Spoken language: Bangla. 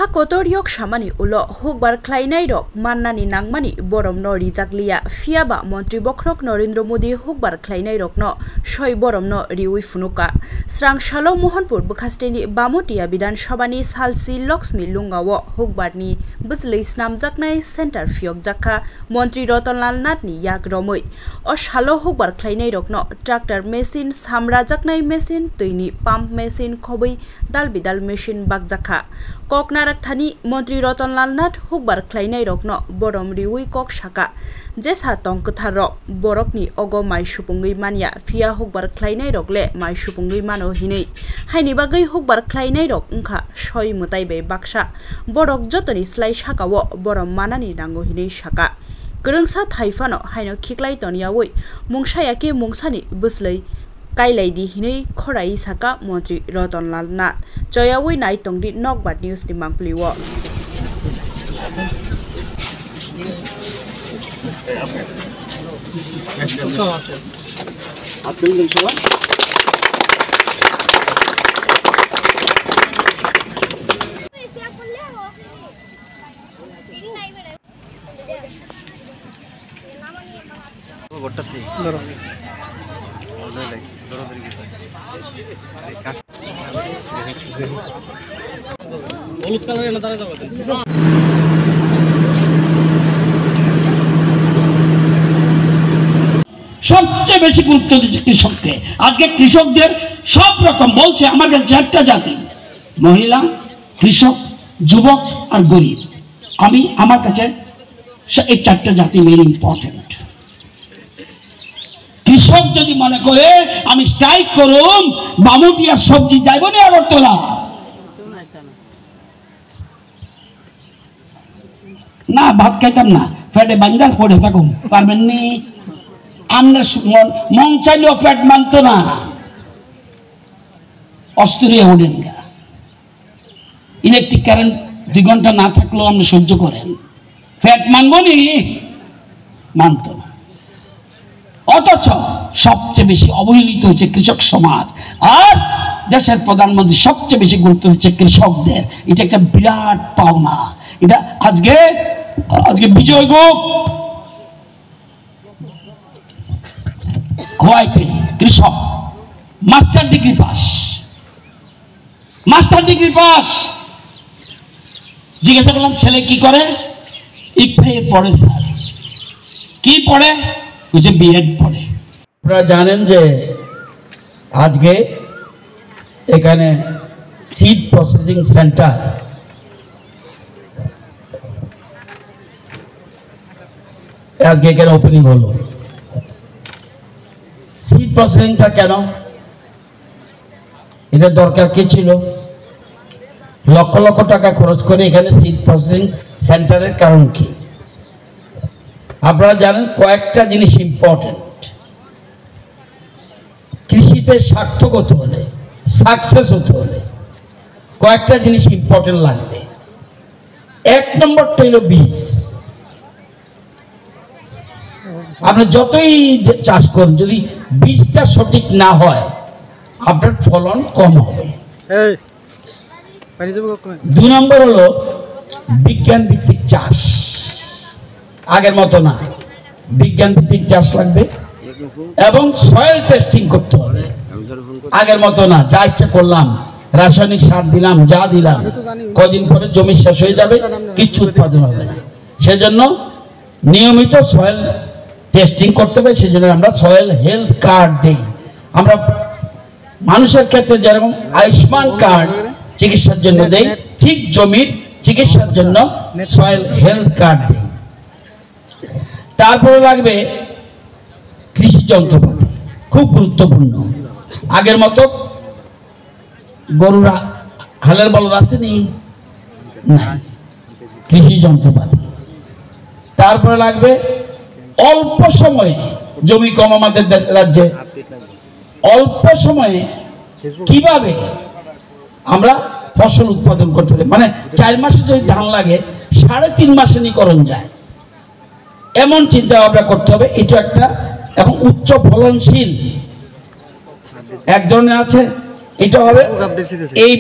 ha kotoriok samani ulo hukbar khlainai rok mannani nangmani borom no rijakliya fiaba mantri bokrok Narendra Modi hukbar khlainai rok no soi borom no riui funuka srang shalo Mohanpur bukhasteni Bamutia Bidan Sabhani Salsi Lakshmi Lungawo hukbarni buslei snamjaknai center fiok jakha Mantri Ratanlal Nathni yak romoi o shalo hukbar khlainai rok no tractor machine samrajaknai machine tuini pump machine khoboi dalbidal machine bakjakha Koknarak Thani Mantri Ratanlal Nath hukbar khlainai rokno borom riui kok saka jesa tongkatha rok borokni ogo mai supungui mania fia hukbar khlainai rokle mai supungui mano hinei haini bagai hukbar khlainai rok ungkha soi mutai be baksa borok jotoni slai sakawo borom manani nango hinei saka Gerungsa thaifano haino khiklai toniawoi mungsayake mungsani buslei Kailai hinei khorai saka Mantri Ratanlal Nath Joyawoi nai tongdi Nokbat News ni mangpliwo সবচেয়ে বেশি গুরুত্ব দিচ্ছে কৃষককে আজকে কৃষকদের সব রকম বলছে আমাদের চারটা জাতি মহিলা কৃষক যুবক আর গরিব আমি আমার কাছে এই চারটা জাতি মেইন ইম্পর্টেন্ট কৃষক যদি মনে করে আমি স্ট্রাইক করুম বামুটিয়ার সবজি যাইব না আগরতলা না ভাত খাইতাম না ফেটে বান্দার পড়ে থাকুন পারবেন নি আমরা মন চাইলেও পেট মানত না অস্ত্রিয়া ওঠেন গা ইলেকট্রিক কারেন্ট 2 ঘন্টা না থাকলেও আপনি সহ্য করেন ফ্যাট মানবো নি মানত না অথচ সবচেয়ে বেশি অবহেলিত হয়েছে কৃষক সমাজ আর দেশের প্রধানমন্ত্রী সবচেয়ে বেশি গুরুত্ব দিচ্ছে কৃষকদের এটা একটা বিরাট পাওনা এটা আজকে বিজয় গোপ খোয়াইতে কৃষক মাস্টার ডিগ্রি পাস জিজ্ঞাসা করলাম ছেলে কি করে ইফে পড়ে স্যার কি পড়ে বুঝে বিএড পড়ে আপনারা জানেন যে আজকে এখানে সিড প্রসেসিং সেন্টার আজকে এখানে ওপেনিং হলো সিড প্রসেসিংটা কেন এটা দরকার কি ছিল লক্ষ লক্ষ টাকা খরচ করে এখানে সিড প্রসেসিং সেন্টারের কারণ কি আপনারা জানেন কয়েকটা জিনিস ইম্পর্টেন্ট কৃষিতে সার্থক হতে হলে সাকসেস হতে হলে কয়েকটা জিনিস ইম্পর্টেন্ট লাগবে এক নম্বরটা হলো বীজ আপনি যতই চাষ করুন যদি বীজটা সঠিক না হয় আপনার ফলন কম হবে 2 নম্বর হলো বিজ্ঞান ভিত্তিক চাষ আগের মতো না বিজ্ঞান ভিত্তিক চাষ লাগবে এবং সয়েল টেস্টিং করতে হবে আগের মতো না যা ইচ্ছা করলাম রাসায়নিক সার দিলাম যা দিলাম কদিন পরে জমি শেষ হয়ে যাবে কিছু উৎপাদন হবে না সেজন্য নিয়মিত সয়েল টেস্টিং করতে হবে সেজন্য আমরা সয়েল হেলথ কার্ড দেই আমরা মানুষের ক্ষেত্রে যেরকম আয়ুষ্মান কার্ড চিকিৎসার জন্য দেই ঠিক জমির চিকিৎসার জন্য সয়েল হেলথ কার্ড দেই তারপরে লাগবে কৃষি যন্ত্রপাতি খুব গুরুত্বপূর্ণ আগের মতো গরুরা হালের বলদ আসেনি না কৃষি যন্ত্রপাতি তারপরে লাগবে অল্প সময়ে জমি কম আমাদের রাজ্যে অল্প সময়ে কিভাবে আমরা ফসল উৎপাদন করতে পারি মানে 4 মাসে যদি ধান লাগে 3.5 মাসে নিকরণ যায় এমন চিন্তা ভাবনা করতে হবে এটা একটা এবং উচ্চ ফলনশীল এক ধরনের আছে এটা হবে এই